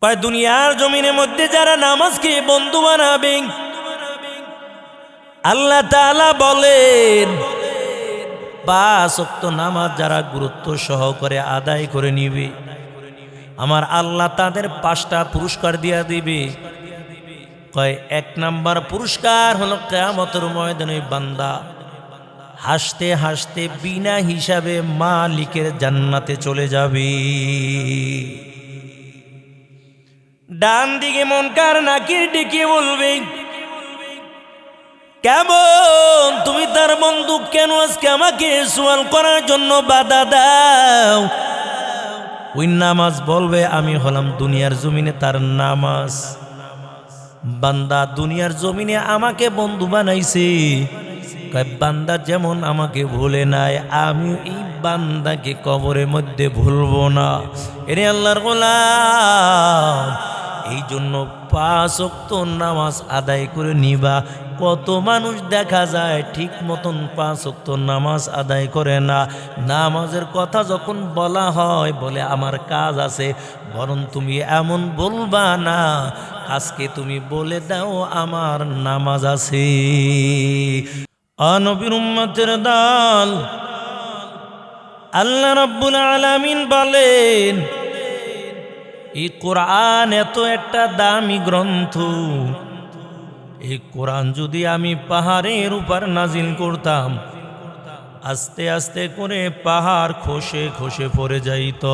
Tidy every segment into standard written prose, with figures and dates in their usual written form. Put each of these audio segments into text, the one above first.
কয় দুনিয়ার জমিনের মধ্যে যারা নামাজকে বন্ধু বানাবে, আল্লাহ তাআলা বলেন 5 ওয়াক্ত নামাজ যারা গুরুত্ব সহকারে আদায় করে নিবে, আমার আল্লাহ তাদের 5টা পুরস্কার দিয়া দিবে। কয় 1 নাম্বার পুরস্কার হলো কিয়ামতের ময়দানে বান্দা হাসতে হাসতে বিনা হিসাবে মালিকের জান্নাতে চলে যাবে। ডান দিকে মুনকার নাকির ডেকে বলবে, কেমন তুমি তার বন্ধু, কেন আজকে আমাকে সওয়াল করার জন্য বাধা দাও? ওই নামাজ বলবে, আমি হলাম দুনিয়ার জমিনে তার নামাজ। বান্দা দুনিয়ার জমিনে আমাকে বন্ধু বানাইছে, বান্দা যেমন আমাকে ভুলে নাই, আমি এই বান্দাকে কবরের মধ্যে ভুলবো না। এরে আল্লাহর গোলাম, এই জন্য 5 ওয়াক্ত নামাজ আদায় করে নিবা। কত মানুষ দেখা যায় ঠিক মতন 5 ওয়াক্ত নামাজ আদায় করে না। নামাজের কথা যখন বলা হয় বলে আমার কাজ আছে, বরং তুমি এমন বলবা না, আজকে তুমি বলে দাও আমার নামাজ আছে। নবীর উম্মতের দল, আল্লাহ রাব্বুল আলামিন বলেন, এই কোরআন এত একটা দামি গ্রন্থ, এই কোরআন যদি আমি পাহাড়ের উপর নাজিল করতাম, আস্তে আস্তে করে পাহাড় খসে খসে পড়ে যাইত।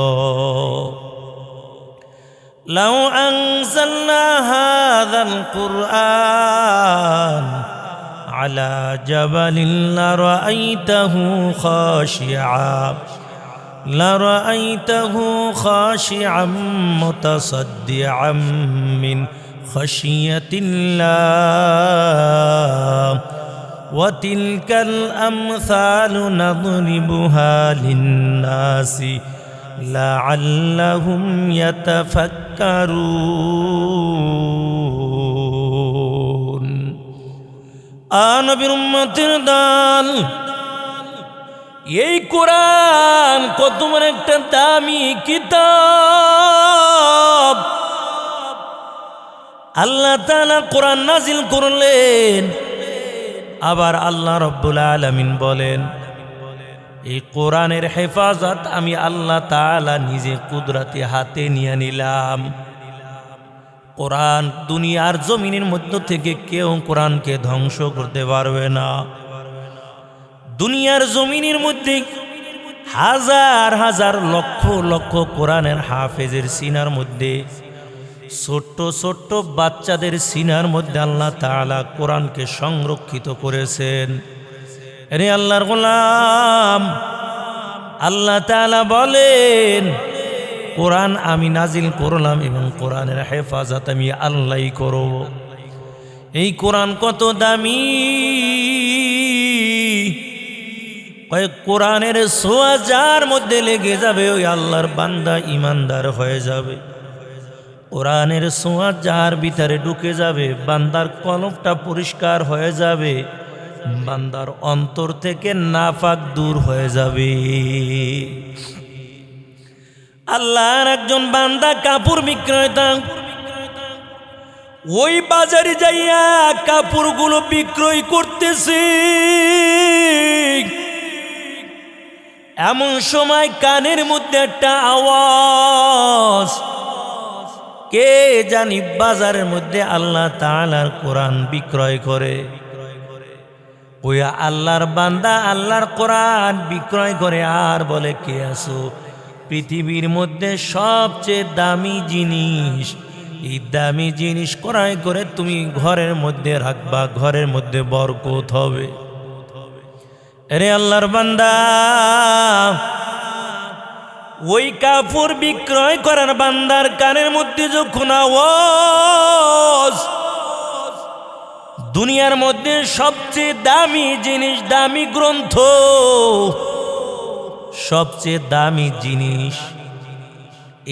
লাউ আনজালনা হাযাল কুরআন আলা জাবালিন লারাআইতাহু খাশিআম মুতাসাদ্দিআম মিন খাশিয়াতিল্লাহ ওয়া তিলকাল আমসালু নাদরিবুহা লিন্নাসি লাআল্লাহুম ইয়াতাফাক্কারুন। নবীর উম্মতের দল, এই কোরআন কত বড় একটা দামি কিতাব। আল্লাহ তাআলা কোরআন নাজিল করলেন, আবার আল্লাহ রাব্বুল আলামিন বলেন, এই কোরআনের হেফাজত আমি আল্লাহ তাআলা নিজে কুদরতি হাতে নিয়ে নিলাম। কোরআন দুনিয়ার জমিনের মধ্য থেকে কেউ কোরআনকে ধ্বংস করতে পারবে না। দুনিয়ার জমিনের মধ্যে হাজার হাজার লক্ষ লক্ষ কোরআনের হাফেজের সিনার মধ্যে, ছোট্ট ছোট্ট বাচ্চাদের সিনার মধ্যে আল্লাহ তাআলা কোরআনকে সংরক্ষিত করেছেন। আরে আল্লাহর গোলাম, আল্লাহ তাআলা বলেন, কোরআন আমি নাজিল করলাম এবং কোরআনের হেফাজত আমি আল্লাহই করব। এই কোরআন কত দামি! কয়েক কোরআনের ছোঁয়া যার মধ্যে লেগে যাবে, ওই আল্লাহর বান্দা ইমানদার হয়ে যাবে। কোরআনের ছোঁয়া যার ভিতরে ঢুকে যাবে, বান্দার কলবটা পরিষ্কার হয়ে যাবে, বান্দার অন্তর থেকে নাফাক দূর হয়ে যাবে। আল্লাহর একজন বান্দা কাপড় বিক্রেতা, ওই বাজারে যাইয়া কাপড়গুলো বিক্রয় করতেছে। এমন সময় কানের মধ্যে একটা আওয়াজ, কে জানি বাজারের মধ্যে আল্লাহ তাআলার কোরআন বিক্রয় করে। ওই আল্লাহর বান্দা আল্লাহর কোরআন বিক্রয় করে আর বলে, কে আছো? পৃথিবীর মধ্যে সবচেয়ে দামি জিনিস, এই দামি জিনিস ক্রয় করে তুমি ঘরের মধ্যে রাখবা, ঘরের মধ্যে বরকত হবে। আরে আল্লাহর বান্দা, ওই কাপড় বিক্রয় করার বান্দার কানের মধ্যে যখন আওয়াজ, দুনিয়ার মধ্যে সবচেয়ে দামি জিনিস, দামি গ্রন্থ, সবচেয়ে দামি জিনিস,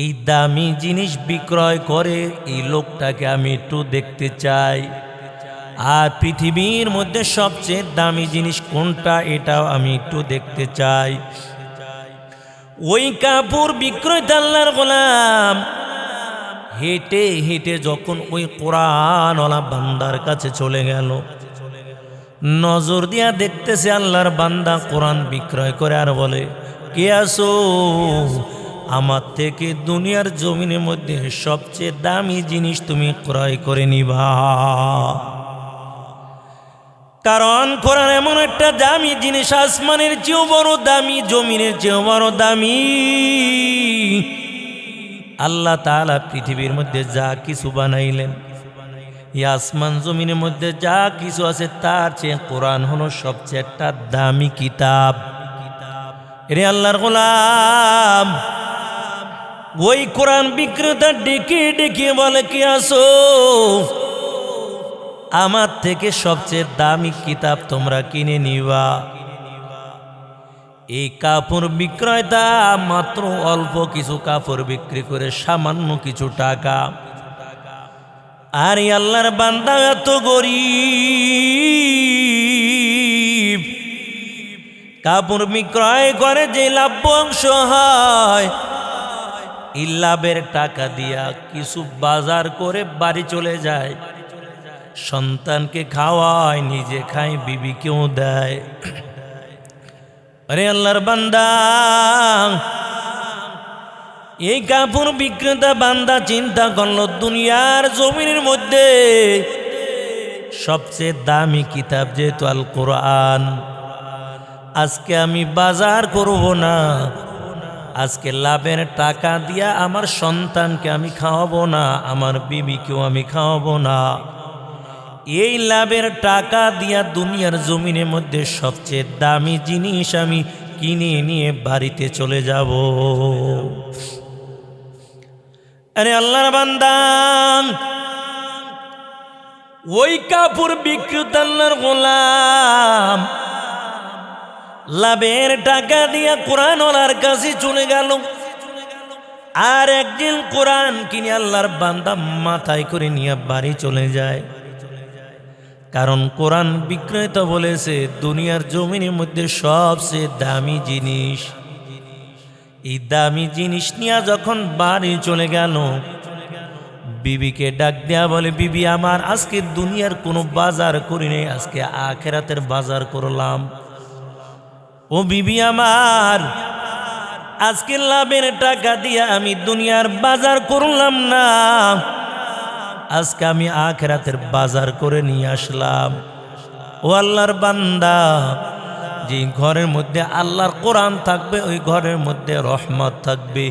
এই দামি জিনিস বিক্রয় করে এই লোকটাকে আমি একটু দেখতে চাই। আর পৃথিবীর মধ্যে সবচেয়ে দামি জিনিস কোনটা, এটাও আমি একটু দেখতে চাই। ওই কাপড় বিক্রয়তা আল্লাহর গোলাম হেঁটে হেঁটে যখন ওই কোরআনওয়ালা বান্দার কাছে চলে গেল, নজর দিয়া দেখতেছে আল্লাহর বান্দা কোরআন বিক্রয় করে, আর বলে, কে আসো? আমার থেকে দুনিয়ার জমিনের মধ্যে সবচেয়ে দামি জিনিস তুমি ক্রয় করে নিবা। কারণ কোরআন এমন একটা দামি জিনিস, আসমানের চেয়েও বড় দামি, জমিনের চেয়েও বড় দামি। আল্লাহ তাআলা পৃথিবীর মধ্যে যা কিছু বানাইলেন, এই আসমান জমিনের মধ্যে যা কিছু আছে তার চেয়ে কোরআন হলো সবচেয়ে একটা দামি কিতাব। রে আল্লাহর গোলাম, ওই কোরআন বিক্রেতা ডেকে ডেকে বলে, কে আসো? আমার থেকে সবচেয়ে দামি কিতাব তোমরা কিনে নিবা। এই কাপড় বিক্রেতা মাত্র অল্প কিছু কাপড় বিক্রি করে সামান্য কিছু টাকা, আর আল্লাহর বান্দা এত গরিব, কাপড় বিক্রয় করে যে লাভ অংশ হয়, এই লাভের টাকা দিয়া কিছু বাজার করে বাড়ি চলে যায়, সন্তানকে খাওয়ায়, নিজে খায়, বিবিকেও দেয়। আরে আল্লাহর বান্দা, এই কাপড় বিক্রেতা বান্দা চিন্তা করলো, দুনিয়ার জমিনের মধ্যে সবচেয়ে দামি কিতাব যেহেতু আল কোরআন, আজকে আমি বাজার করব না, আজকে লাভের টাকা দিয়া আমার সন্তানকে আমি খাওয়াবো না, আমার বিবিকেও আমি খাওয়াবো না। এই লাভের টাকা দিয়া দুনিয়ার জমিনের মধ্যে সবচেয়ে দামি জিনিস আমি কিনে নিয়ে বাড়িতে চলে যাব। আরে আল্লাহর বান্দা, ওই কাপড় বিক্রেতা আল্লাহর গোলাম লাভের টাকা দিয়া কোরআনওয়ালার কাছে চলে গেল, আর একদিন কোরআন কিনে আল্লাহর বান্দা মাথায় করে নিয়ে বাড়ি চলে যায়। কারণ কোরআন বিক্রেতা বলেছে দুনিয়ার জমিনের মধ্যে সবচেয়ে দামি জিনিস। এই দামি জিনিস নিয়ে যখন বাড়ি চলে গেল, বিবিকে ডাক দেয়া বলে, বিবি আমার, আজকে দুনিয়ার কোনো বাজার করি নাই, আজকে আখিরাতের বাজার করলাম। ও বিবি আমার, আজকে লাভের টাকা দিয়ে আমি দুনিয়ার বাজার করলাম না, আজকে আমি আখিরাতের বাজার করে নিয়ে আসলাম। ও আল্লাহর বান্দা, যে ঘরের মধ্যে আল্লাহর কোরআন থাকবে ওই ঘরের মধ্যে রহমত থাকবে,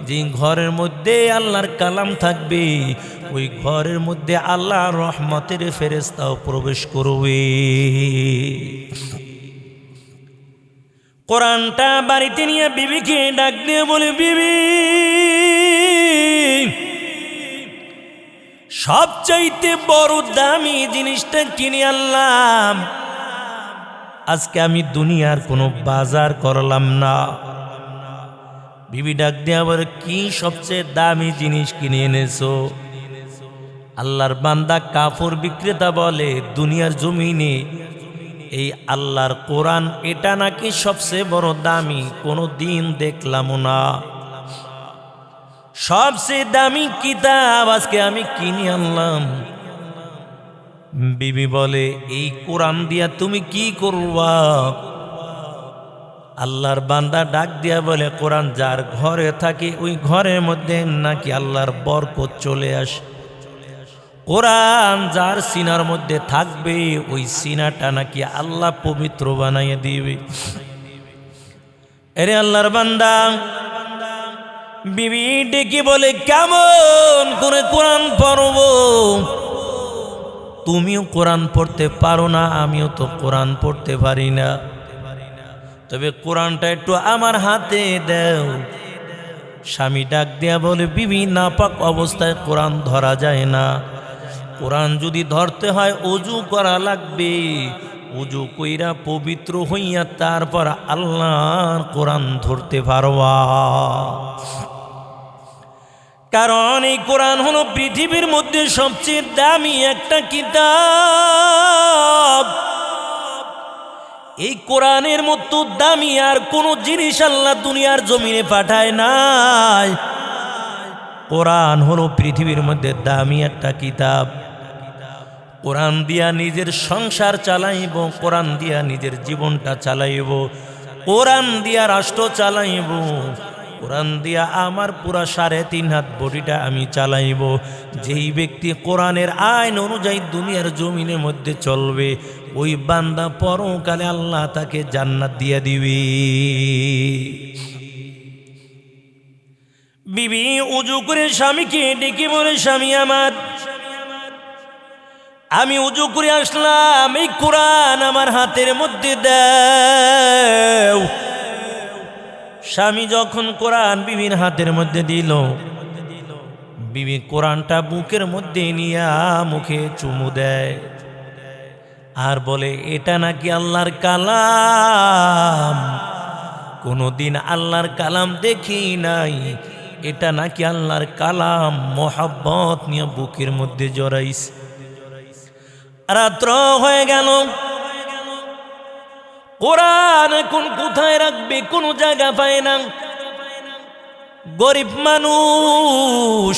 যে ঘরের মধ্যে আল্লাহর কালাম থাকবে ওই ঘরের মধ্যে আল্লাহর রহমতের ফেরেশতাও প্রবেশ করবে। কোরআনটা বাড়িতে নিয়ে বিবিকে ডাক দিয়ে বলে, বিবি, সবচাইতে বড় দামি জিনিসটা কিনে আনলাম, আজকে আমি দুনিয়ার কোনো বাজার করলাম না। বিবি ডাক দিয়া বলে, কি সবচেয়ে দামি জিনিস কিনে এনেছো? আল্লাহর বান্দা কাপড় বিক্রেতা বলে, দুনিয়ার জমিনে এই আল্লাহর কোরআন এটা নাকি সবচেয়ে বড় দামি, কোনো দিন দেখলাম না। সবচেয়ে দামি কিতাব আজকে আমি কিনে আনলাম। বিবি বলে, এই কোরআন দিয়া তুমি কি করবা? আল্লাহর বান্দা ডাক দিয়া বলে, কোরআন যার ঘরে থাকে ওই ঘরের মধ্যে নাকি আল্লাহর বরকত চলে আসে। কোরআন যার সিনার মধ্যে থাকবে ওই সিনাটা নাকি আল্লাহ পবিত্র বানাইয়ে দিবে। আরে আল্লাহর বান্দা, বিবি ডেকে বলে, কেমন করে কোরআন পড়ব? তুমিও কোরআন পড়তে পারো না, আমিও তো কোরআন পড়তে পারি না, তবে কোরআনটা একটু আমার হাতে দাও। স্বামী ডাক দেয়া বলে, বিবি, নাপাক অবস্থায় কোরআন ধরা যায় না, কোরআন যদি ধরতে হয় ওযু করা লাগবে, ওযু কইরা পবিত্র হইয়া তারপর আল্লাহর কোরআন ধরতে পারবা। কারণ এই কোরআন হলো পৃথিবীর মধ্যে সবচেয়ে দামি একটা কিতাব। এই কোরআনের মতো দামি আর কোন জিনিস আল্লাহ দুনিয়ার জমিনে পাঠায় নাই। কোরআন হলো পৃথিবীর মধ্যে দামি একটা কিতাব। কোরআন দিয়া নিজের সংসার চালাইব, কোরআন দিয়া নিজের জীবনটা চালাইব, কোরআন দিয়া রাষ্ট্র চালাইব, কোরআন দিয়া আমার পুরা 3.5 হাত বডিটা আমি চালাইব। যেই ব্যক্তি কোরআনের আইন অনুযায়ী দুনিয়ার জমিনের মধ্যে চলবে, ওই বান্দা পরকালে আল্লাহ তাকে জান্নাত দিয়ে দিবে। বিবি উজু করে স্বামীকে ডেকে বলে, স্বামী আমার, আমি উজু করে আসলাম, এই কোরআন আমার হাতের মধ্যে দাও। স্বামী যখন কোরআন বিবির হাতের মধ্যে দিল, বিবি কোরআনটা বুকের মধ্যে নিয়ে মুখে চুমু দেয় আর বলে, এটা নাকি আল্লাহর কালাম, কোনোদিন আল্লাহর কালাম দেখি নাই, এটা নাকি আল্লাহর কালাম। মোহাব্বত নিয়ে বুকের মধ্যে জড়াইছে। রাত্র হয়ে গেল, কোরআন এখন কোথায় রাখবে কোনো জায়গা পায় না। গরিব মানুষ,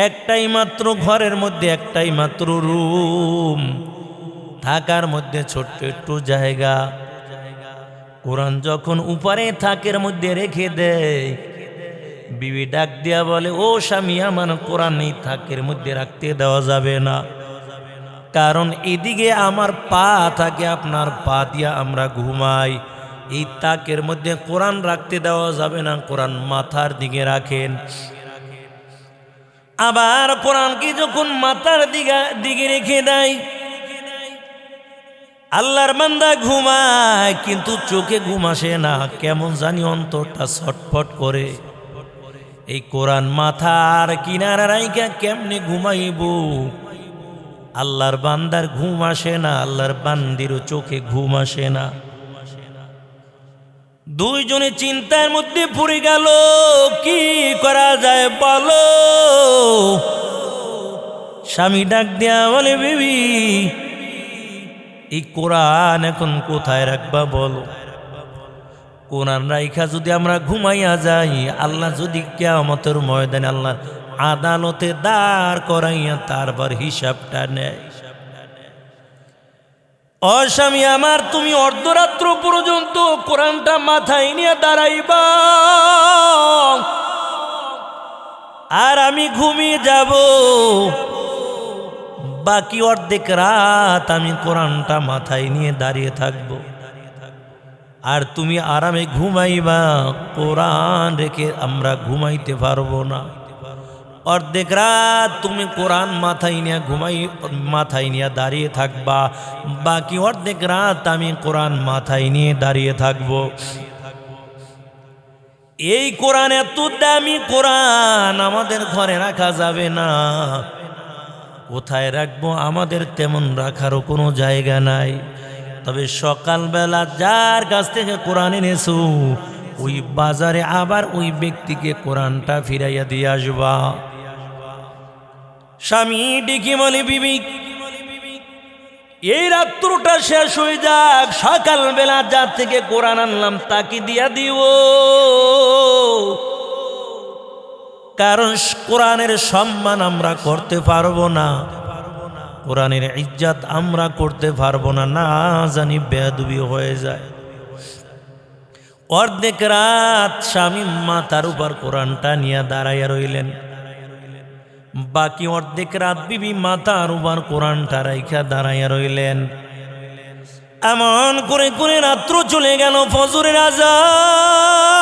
একটাই মাত্র ঘরের মধ্যে একটাই মাত্র রুম, থাকার মধ্যে ছোট্ট একটু জায়গা। কোরআন যখন উপরে থাকের মধ্যে রেখে দেয়, বিবি ডাক দিয়া বলে, ও স্বামী আমার, কোরআন এই থাকের মধ্যে রাখতে দেওয়া যাবে না, কারণ এদিকে আমার পা থাকে, আপনার পা দিয়া আমরা ঘুমাই, এই তাকের মধ্যে কোরআন রাখতে দেওয়া যাবে না, কোরআন মাথার দিকে রাখেন। আবার কোরআনকে যখন মাথার দিকে রেখে দেয়, আল্লাহর বান্দা ঘুমায়, কিন্তু চোখে ঘুম আসে না, কেমন জানি অন্তরটা ছটফট করে। এই কোরআন মাথার কিনারা রাইখা কেমনে ঘুমাইব? আল্লাহর বান্দার ঘুম আসে না, আল্লাহর বান্দিরও চোখে ঘুম আসে না। দুইজনে চিন্তার মধ্যে পড়ে গেল, কি করা যায় বলো। স্বামী ডাক দিয়া বলে, বিবি এই কোরআন এখন কোথায় রাখবা বলো। কোরআন রাইখা যদি আমরা ঘুমাইয়া যাই, আল্লাহ যদি কিয়ামতের ময়দানে আল্লাহ আদালতে দাঁড় করাইয়া তারপর হিসাবটা নেয়। ও স্বামী আমার, তুমি অর্ধরাত্র পর্যন্ত কোরআনটা মাথায় নিয়ে দাঁড়াইবা, আর আমি ঘুমিয়ে যাব, বাকি অর্ধেক রাত আমি কোরআনটা মাথায় নিয়ে দাঁড়িয়ে থাকবো, আর তুমি আরামে ঘুমাইবা। কোরআন রেখে আমরা ঘুমাইতে পারবো না। অর্ধেক রাত তুমি কোরআন মাথায় নিয়ে দাঁড়িয়ে থাকবা, বাকি অর্ধেক রাত আমি কোরআন মাথায় নিয়ে দাঁড়িয়ে থাকবো। এই কোরআন এত দামি কোরআন, আমাদের ঘরে রাখা যাবে না। কোথায় রাখবো? আমাদের তেমন রাখারও কোনো জায়গা নাই। তবে সকালবেলা যার কাছ থেকে কোরআন এনেছো, ওই বাজারে আবার ওই ব্যক্তিকে কোরআনটা ফিরাইয়া দিয়ে আসবা। স্বামী ডেকে বলে, বিবি এই রাত্রটা শেষ হয়ে যাক, সকালবেলা যার থেকে কোরআন আনলাম তাকে দিয়া দিও, কারণ কোরআনের সম্মান আমরা করতে পারবো না, কোরআনের ইজ্জত আমরা করতে পারবো না, না জানি বেয়াদবি হয়ে যায়। অর্ধেক রাত স্বামী মাথার উপর কোরআনটা নিয়ে দাঁড়াইয়া রইলেন, বাকি অর্ধেক রাত বিবি মাথার উপর কোরআনটা রাইখা দাঁড়াইয়া রইলেন। এমন করে করে রাত্র চলে গেল, ফজরের আজান।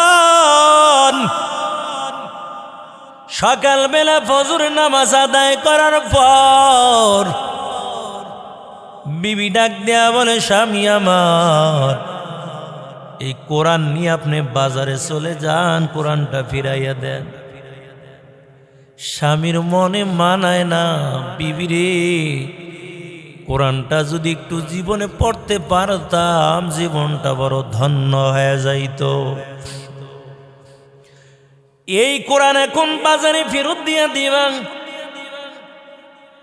সকালবেলা ফজরের নামাজ আদায় করার পর বিবি ডাক দেয়া বলে, স্বামী আমার, এই কোরআন নিয়ে আপনি বাজারে চলে যান, কোরআনটা ফিরাইয়া দেন। স্বামীর মনে মানায় না, বিবিরে কোরআনটা যদি একটু জীবনে পড়তে পারতাম, জীবনটা বড় ধন্য হয়ে যাইত। এই কোরআন এখন বাজারে ফেরত দিয়া দিবান।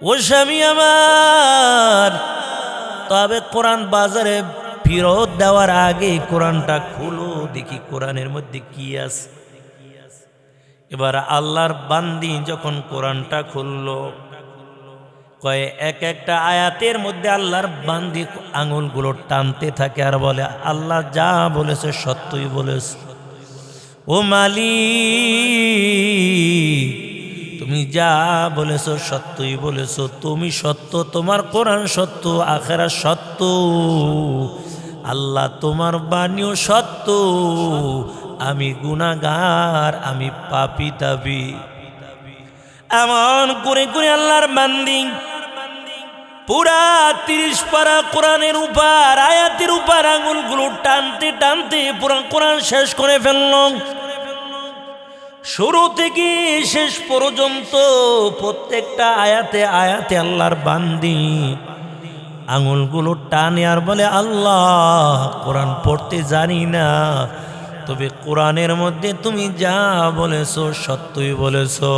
ও স্বামী আমার, তবে কোরআন বাজারে ফেরত দেওয়ার আগে কোরআনটা খুলো, দেখি কোরআনের মধ্যে কি আছে। এবার আল্লাহর বান্দি যখন কোরআনটা খুলল, কয়ে এক একটা আয়াতের মধ্যে আল্লাহর বান্দি আঙুলগুলো টানতে থাকে আর বলে, আল্লাহ যা বলেছে সত্যই বলেছে। ও মালিক, তুমি যা বলেছো সত্যই বলেছো, তুমি সত্য, তোমার কোরআন সত্য, আখিরাত সত্য, আল্লাহ তোমার বাণীও সত্য, আমি গুনাহগার, আমি পাপী দাবি। এমন করে করে আল্লাহর বান্দি পুরা 30 পারা কোরআনের উপর, আয়াতের উপর আঙুলগুলো টানতে টানতে পুরা কোরআন শেষ করে ফেলল। শুরু থেকে শেষ পর্যন্ত প্রত্যেকটা আয়াতে আয়াতে আল্লাহর বান্দি আঙুলগুলো টানে আর বলে, আল্লাহ কোরআন পড়তে জানি না, তবে কোরআনের মধ্যে তুমি যা বলেছো সত্যই বলেছো।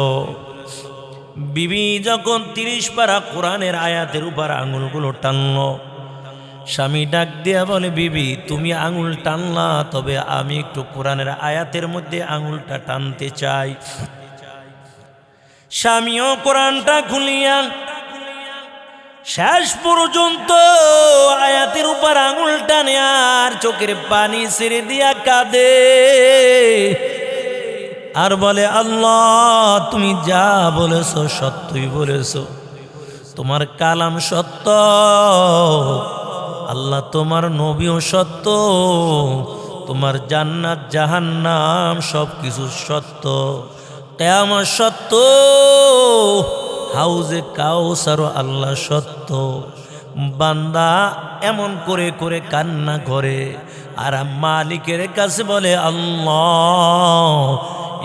বিবি যখন 30 পারা কোরআনের আয়াতের উপর আঙুলগুলো টানলো, স্বামী ডাক দিয়া বলে, বিবি তুমি আঙুল টানলা, তবে আমি একটু কোরআনের আয়াতের মধ্যে আঙুলটা টানতে চাই। স্বামীও কোরআনটা খুলিয়া শেষ পর্যন্ত আয়াতের উপর আঙুল টানে আর চোখের পানি ছেড়ে দিয়া কাঁদে আর বলে, আল্লাহ তুমি যা বলেছো সত্যই বলেছো, তোমার কালাম সত্য, আল্লাহ তোমার নবীও সত্য, তোমার জান্নাত জাহান্নাম সব কিছু সত্য, কিয়ামত সত্য, হাউজে কাউসার আল্লাহ সত্য। বান্দা এমন করে করে কান্না করে আর মালিকের কাছে বলে, আল্লাহ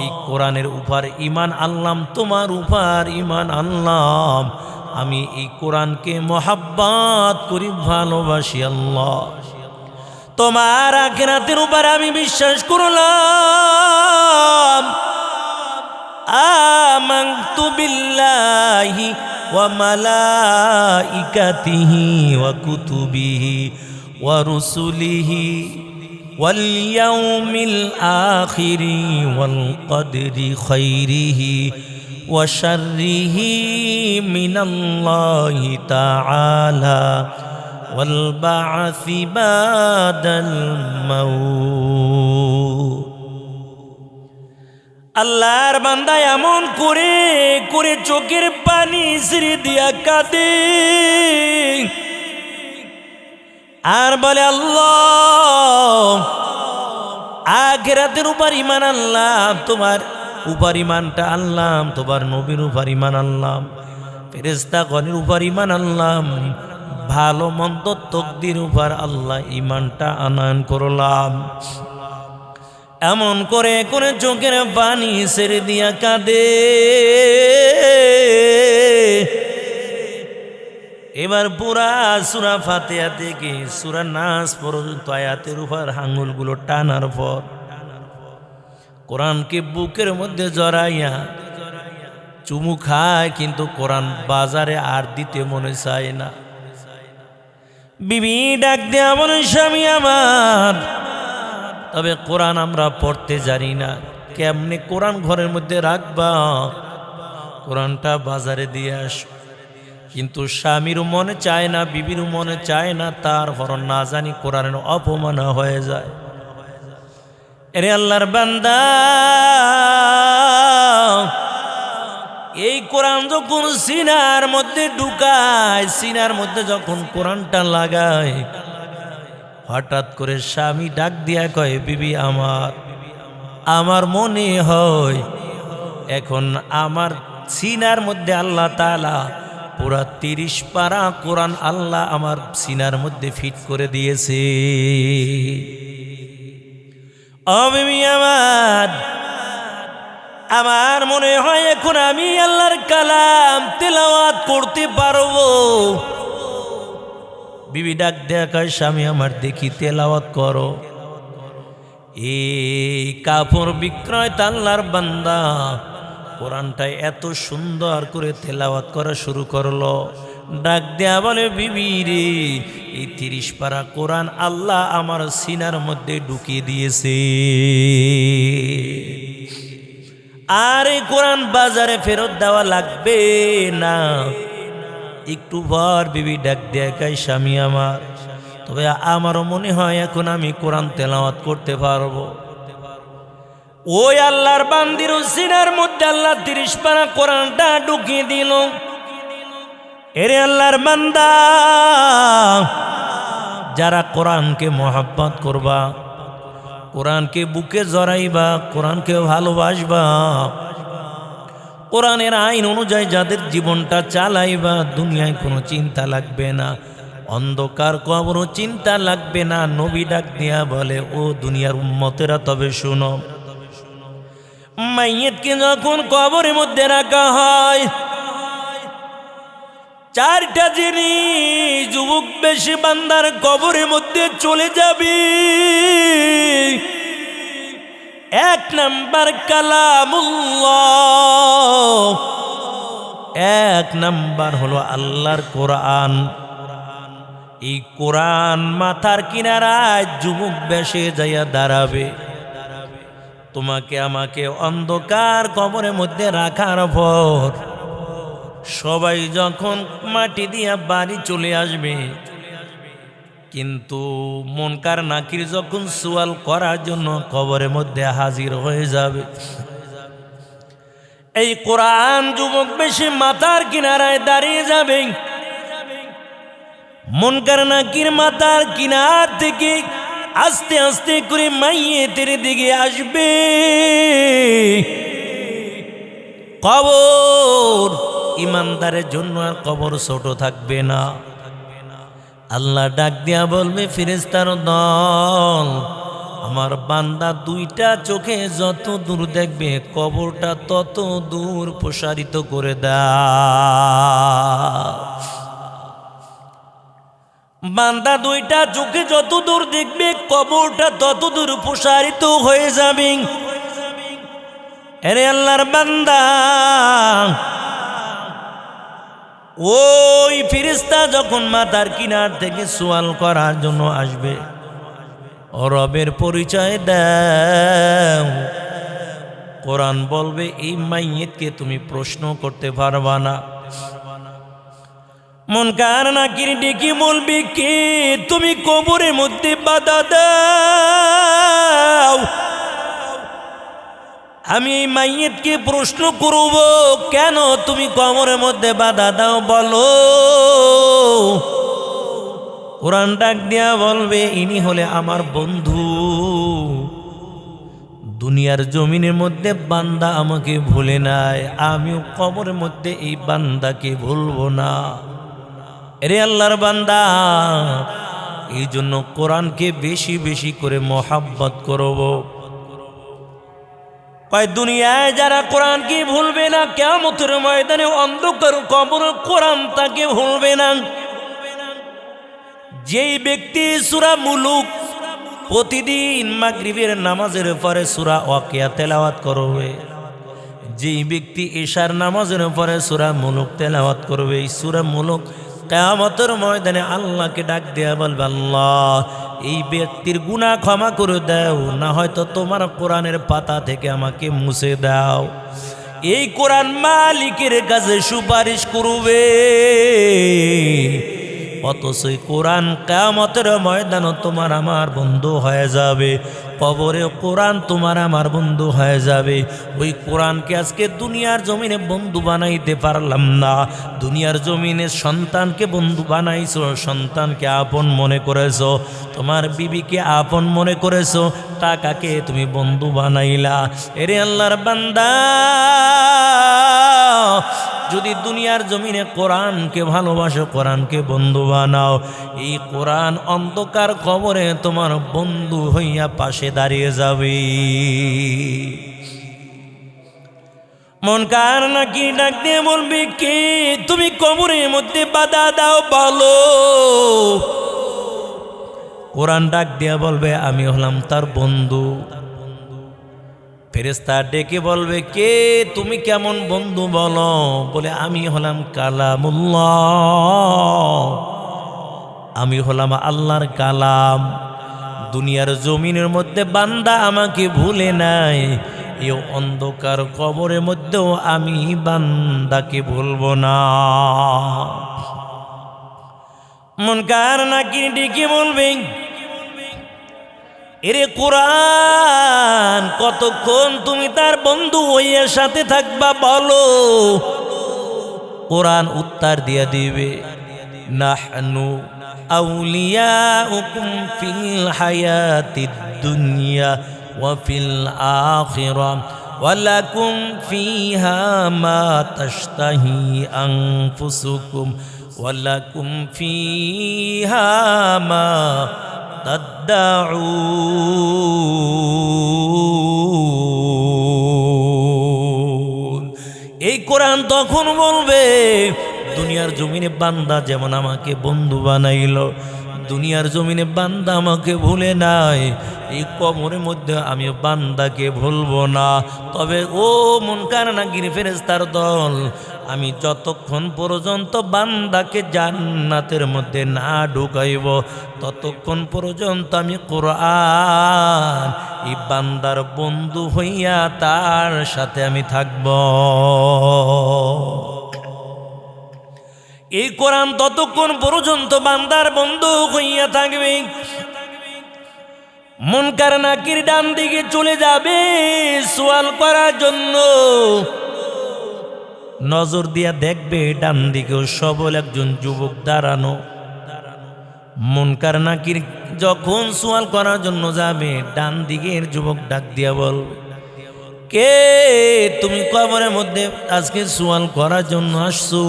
এই কোরআনের উপর ঈমান আনলাম, তোমার উপর ঈমান আনলাম, আমি এই কোরআনকে মহাব্বত করি, ভালোবাসি আল্লাহ, তোমার আখিরাতের উপর আমি বিশ্বাস করলাম। আমানতু বিল্লাহি ওয়া মালাইকাতিহি ওয়া কুতুবিহি ওয়া রুসুলিহি ওয়াল ইয়াউমিল আখিরি ওয়াল কদরি খাইরিহি ওয়া শাররিহি মিনাল্লাহি তাআলা ওয়াল বা'সি বাদাল মাউত। আল্লাহর বান্দা এমন করে করে চোখের পানি ছেড়ে দিয়া কাঁদে আর বলে, আল্লাহ আখিরাতের উপর ঈমান আনলাম, তোমার উপর ঈমানটা আনলাম, তোমার নবীর উপর ঈমান আনলাম, ফেরেশতাগণের উপর ঈমান আনলাম, ভালো মন্দ তকদির উপর আল্লাহ ঈমানটা আনয়ন করলাম। এমন করে করে চোখের পানি ছেড়ে দিয়া কাঁদে। এবার পুরা সূরা ফাতিহা থেকে সূরা নাস পর্যন্ত আয়াতের উপর আঙুলগুলো টানার পর কোরআনকে বুকের মধ্যে জড়াইয়া চুমু খায়, কিন্তু কোরআন বাজারে আর দিতে মনে চায় না। বিবি ডাক দেয়া বলে, স্বামী আমার, তবে কোরআন আমরা পড়তে জানি না, কেমনে কোরআন ঘরের মধ্যে রাখবা, কোরআনটা বাজারে দিয়ে আস। কিন্তু স্বামীরও মনে চায় না, বিবিরও মনে চায় না, তারপর না জানি কোরআনের অপমান হয়ে যায়। এরে আল্লাহর বান্দা, এই কোরআন যখন সিনার মধ্যে ঢুকায়, সিনার মধ্যে যখন কোরআনটা লাগায়, হঠাৎ করে স্বামী ডাক দিয়া কয়, বিবি আমার মনে হয় এখন আমার সিনার মধ্যে আল্লাহ তাআলা পুরা 30 পারা কোরআন আল্লাহ আমার সিনার মধ্যে ফিট করে দিয়েছে। ও বিবি আমার মনে হয় এখন আমি আল্লাহর কালাম তেলাওয়াত করতে পারবো। বিবি ডাক দেয়া কয়, স্বামী আমার দেখি তেলাওয়াত করো। এই কাপড় বিক্রয় আল্লাহর বান্দা কোরআনটা এত সুন্দর করে তেলাওয়াত করা শুরু করলো। ডাক দেয়া বলে, বিবি রে, এই 30 পারা কোরআন আল্লাহ আমার সিনার মধ্যে ঢুকিয়ে দিয়েছে। আর এই কোরআন বাজারে ফেরত দেওয়া লাগবে না। একটু পর বিবি ডাক দিয়ে কয়, স্বামী আমার, তবে আমারও মনে হয় এখন আমি কোরআন তেলাওয়াত করতে পারবো। ওই আল্লাহর বান্দির সিনার মধ্যে আল্লাহ 30 পারা কোরআনটা ঢুকিয়ে দিল। এরে আল্লাহর বান্দা, যারা কোরআনকে মহব্বত করবা, কোরআনকে বুকে জড়াইবা, কোরআনকে ভালোবাসবা, কোরআনের আইন অনুযায়ী যাদের জীবনটা চালাইবা, দুনিয়ায় কোনো চিন্তা লাগবে না, অন্ধকার কবরও চিন্তা লাগবে না। নবী ডাক দিয়া বলে, ও দুনিয়ার উম্মতেরা, তবে শুনো, মাইয়িতকে যখন কবরের মধ্যে রাখা হয়, 4টা জিনিস যুবক বেশি বান্দার কবরের মধ্যে চলে যাবে। 1 নাম্বার কালামুল্লাহ, 1 নাম্বার হলো আল্লাহর কোরআন। এই কোরআন মাথার কিনারায় যুবক বেশে যাইয়া দাঁড়াবে। তোমাকে আমাকে অন্ধকার কবরের মধ্যে রাখার পর সবাই যখন মাটি দিয়া বাড়ি চলে আসবে, কিন্তু মুনকার নাকির যখন সওয়াল করার জন্য কবরের মধ্যে হাজির হয়ে যাবে, এই কোরআন যুবক বেশি মাথার কিনারায় দাঁড়িয়ে যাবে। মুনকার নাকির মাথার কিনার থেকে আস্তে আস্তে করে মাইয়েতের দিকে আসবে। কবর ইমানদারের জন্য আর কবর ছোট থাকবে না। আল্লাহ ডাক দিয়া বলবে, ফেরেশতার দল, আমার বান্দা 2টা চোখে যত দূর দেখবে কবরটা তত দূর প্রসারিত করে দাও। বান্দা 2টা চোখে যত দূর দেখবে কবরটা তত দূর প্রসারিত হয়ে যাবে। আরে আল্লাহর বান্দা, ওই ফেরেশতা যখন মাথার কিনার থেকে সওয়াল করার জন্য আসবে, ও রবের পরিচয় দাও। কোরআন বলবে, এই মাইয়িতকে তুমি প্রশ্ন করতে পারবা না। মুনকার নাকির ডেকে বলবে, কে তুমি কবরের মধ্যে বাধা দাও। আমি এই মাইয়িতকে প্রশ্ন করব, কেন তুমি কবরের মধ্যে বাধা দাও, বলো। কোরআন ডাক দিয়া বলবে, ইনি হলে আমার বন্ধু। দুনিয়ার জমিনের মধ্যে বান্দা আমাকে ভুলে নাই, আমিও কবরের মধ্যে এই বান্দাকে ভুলবো না। এরে আল্লাহর বান্দা, এই জন্য কোরআনকে বেশি বেশি করে মহাব্বত করব। দুনিয়ায় যারা কোরআনকে ভুলবে না, কিয়ামতের ময়দানে অন্ধকার কবর কোরআন তাকে ভুলবে না। যেই ব্যক্তি সূরা মুলুক প্রতিদিন মাগরিবের নামাজের পরে সূরা ওয়াকিয়া তেলাওয়াত করবে, যেই ব্যক্তি ইশার নামাজের পরে সূরা মুলুক তেলাওয়াত করবে, এই সূরা মুলুক কিয়ামতের ময়দানে আল্লাহকে ডাক দেয়া বলবে, আল্লাহ এই ব্যক্তির গুনাহ ক্ষমা করে দাও, না হয়তো তোমার কোরআনের পাতা থেকে আমাকে মুছে দাও। এই কোরআন মালিকের কাছে সুপারিশ করবে। অথচ কোরআন কিয়ামতের ময়দানে তোমার আমার বন্ধু হয়ে যাবে, কবরে কোরআন তোমার আমার বন্ধু হয়ে যাবে। ওই কোরআনকে আজকে দুনিয়ার জমিনে বন্ধু বানাইতে পারলাম না। দুনিয়ার জমিনে সন্তানকে বন্ধু বানাইছো, সন্তানকে আপন মনে করেছো, তোমার বিবিকে আপন মনে করেছো, টাকাকে তুমি বন্ধু বানাইলা। এরে আল্লাহর বান্দা, যদি দুনিয়ার জমিনে কোরআনকে ভালোবাসো, কোরআনকে বন্ধু বানাও, এই কোরআন অন্ধকার কবরে তোমার বন্ধু হইয়া পাশে দাঁড়িয়ে যাবে। মুনকার নাকির ডাক দিয়ে বলবে, কে তুমি কবরের মধ্যে বাধা দাও, বলো। কোরআন ডাক দিয়া বলবে, আমি হলাম তার বন্ধু। ফেরেশতা ডেকে বলবে, কে তুমি কেমন বন্ধু বলো। বলে, আমি হলাম কালামুল্লাহ, আমি হলাম আল্লাহর কালাম। দুনিয়ার জমিনের মধ্যে বান্দা আমাকে ভুলে নাই, এই অন্ধকার কবরের মধ্যেও আমি বান্দাকে ভুলব না। মুনকার নাকির ডেকে বলবে, এরে কোরআন, কতক্ষণ তুমি তার বন্ধু হইয়া সাথে থাকবা বলো? কোরআন উত্তর দিয়া দিবে, নাহনু আউলিয়াউকুম ফিল হায়াতিদ দুনিয়া ওয়া ফিল আখিরাহ ওয়া লাকুম ফিহা মা তাশতাহি আনফুসুকুম ওয়া লাকুম ফিহা মা তাদদাউন। এই কোরআন তখন বলবে, দুনিয়ার জমিনে বান্দা যেমন আমাকে বন্ধু বানাইল, দুনিয়ার জমিনে বান্দা আমাকে ভুলে নাই, এই কবরের মধ্যে আমি বান্দাকে ভুলবো না। তবে ও মুনকার নাকির ফেরেশতার দল, আমি যতক্ষণ পর্যন্ত বান্দাকে জান্নাতের মধ্যে না ঢুকাইব, ততক্ষণ পর্যন্ত আমি কোরআন এই বান্দার বন্ধু হইয়া তার সাথে আমি থাকব। এই কোরআন ততক্ষণ পর্যন্ত বান্দার বন্ধু হইয়া থাকবে। মুনকার নাকির ডান দিকে চলে যাবে সওয়াল করার জন্য, নজর দিয়া দেখবে ডান দিকেও সবল একজন যুবক দাঁড়ানো। মুনকার নাকির যখন সওয়াল করার জন্য যাবে, ডান দিকের যুবক ডাক দিয়া বলবে, কে তুমি কবরের মধ্যে আজকে সওয়াল করার জন্য আসছো?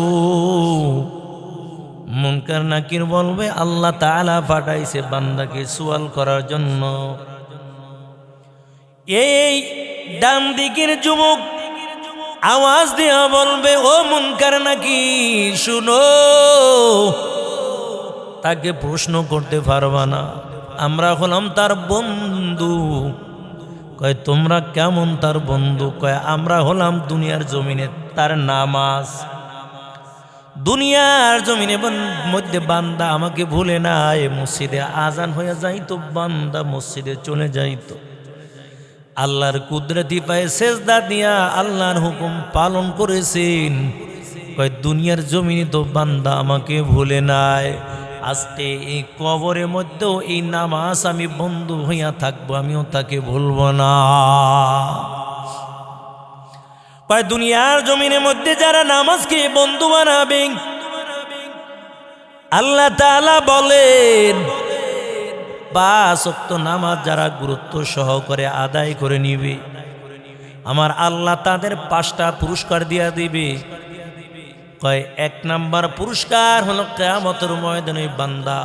মুনকার নাকির বলবে, আল্লাহ তাআলা পাঠাইছে বান্দাকে সওয়াল করার জন্য। এই ডান দিকের যুবক আওয়াজ দিয়া বলবে, ও মুনকার নাকির শুনো, তাকে প্রশ্ন করতে পারবা না, আমরা হলাম তার বন্ধু। কয় তোমরা কেমন তার বন্ধু? কয় আমরা হলাম দুনিয়ার জমিনে তার নামাজ। দুনিয়ার জমিনে মধ্যে বান্দা আমাকে ভুলে নাই, মসজিদে আজান হয়ে যাইতো, বান্দা মসজিদে চলে যাইতো, আল্লাহর কুদরতি পায়ে সেজদা দিয়া আল্লাহর হুকুম পালন করেছেন। কয় দুনিয়ার জমিনে তো বান্দা আমাকে ভুলে নাই, আজকে এই কবরের মধ্যেও এই নামাজ আমি বন্ধু হইয়া থাকবো, আমিও তাকে ভুলবো না। কয় দুনিয়ার জমিনের মধ্যে যারা নামাজকে বন্ধু বানাবে, আল্লাহ তাআলা বলেন 5 ওয়াক্ত নামাজ যারা গুরুত্ব সহকারে আদায় করে নিবে, আমার আল্লাহ তাদের 5টা পুরস্কার দিয়া দিবে। কয় 1 নাম্বার পুরস্কার হলো কিয়ামতের ময়দানে বান্দা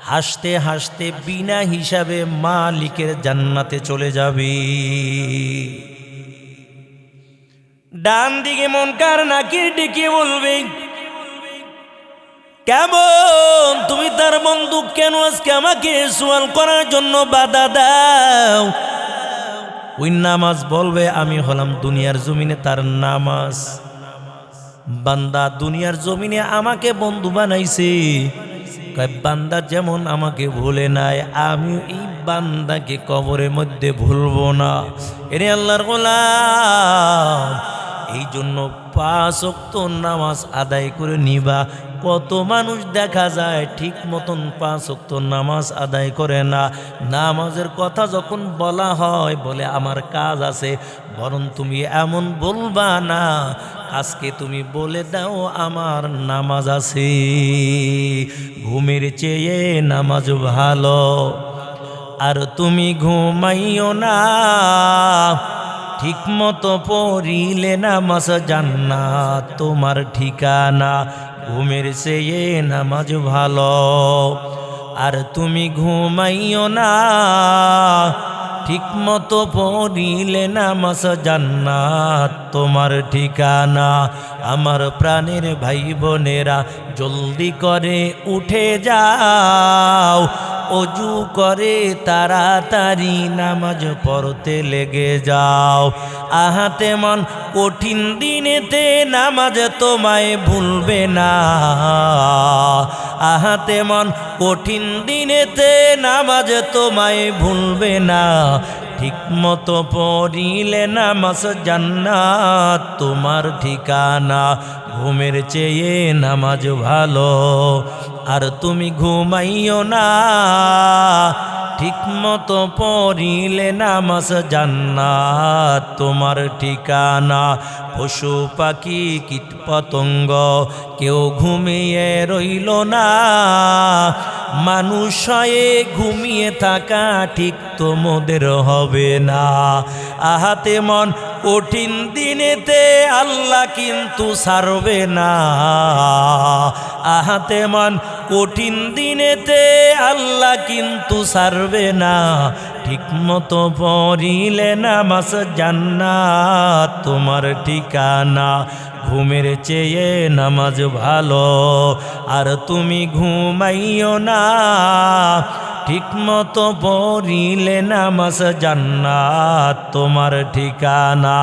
হাসতে হাসতে বিনা হিসাবে মালিকের জান্নাতে চলে যাবে। ডান দিকে মুনকার নাকির ডেকে বলবে, কেমন তুমি তার বন্ধু, কেন আজকে আমাকে সওয়াল করার জন্য বাধা দাও? ওই নামাজ বলবে, আমি হলাম দুনিয়ার জমিনে তার নামাজ। বান্দা দুনিয়ার জমিনে আমাকে বন্ধু বানাইছে, বান্দা যেমন আমাকে ভুলে নাই, আমি এই বান্দাকে কবরের মধ্যে ভুলবো না। এরে আল্লাহর গোলাম, এই জন্য 5 ওয়াক্ত নামাজ আদায় করে নিবা। কত মানুষ দেখা যায় ঠিক মতন 5 ওয়াক্ত নামাজ আদায় করে না। নামাজের কথা যখন বলা হয় বলে আমার কাজ আছে, বরং তুমি এমন বলবা না, আজকে তুমি বলে দাও আমার নামাজ আছে। ঘুমের চেয়ে নামাজ ভালো, আর তুমি ঘুমাইও না, ঠিক মতো পড়িলে নামাজ জান্নাত তোমার ঠিকানা। ঘুমের চেয়ে নামাজ ভালো, আর তুমি ঘুমাইও না, ঠিক মতো পড়িলে নামাজ জান্নাত তোমার ঠিকানা। আমার প্রাণের ভাই বোনেরা, জলদি করে উঠে যাও, অজু করে তাড়াতাড়ি নামাজ পড়তে লেগে যাও। আহাতে মন কঠিন দিনেতে নামাজ তোমায় ভুলবে না, আহাতে মন কঠিন দিনেতে নামাজ তোমায় ভুলবে না। ঠিক মতো পড়িলে নামাজ জান্নাত তোমার ঠিকানা। ঘুমের চেয়ে নামাজ ভালো, আর তুমি ঘুমাইও না। ঠিক মতো পড়িলে নামাজ জান্নাত তোমার ঠিকানা। পশু পাখি কীট পতঙ্গ কেউ ঘুমিয়ে রইল না। মানুষ হয়ে ঘুমিয়ে থাকা ঠিক তোমাদের হবে না। আহাতে মন কঠিন দিনেতে আল্লাহ কিন্তু ছাড়বে না। আহাতে মন কঠিন দিনেতে আল্লাহ কিন্তু ছাড়বে না। ঠিক মতো পড়িলে নামাজ জান্নাত তোমার ঠিকানা। ঘুমের চেয়ে নামাজ ভালো, আর তুমি ঘুমাইও না। ঠিক মতো পড়িলে নামাজ জান্নাত তোমার ঠিকানা।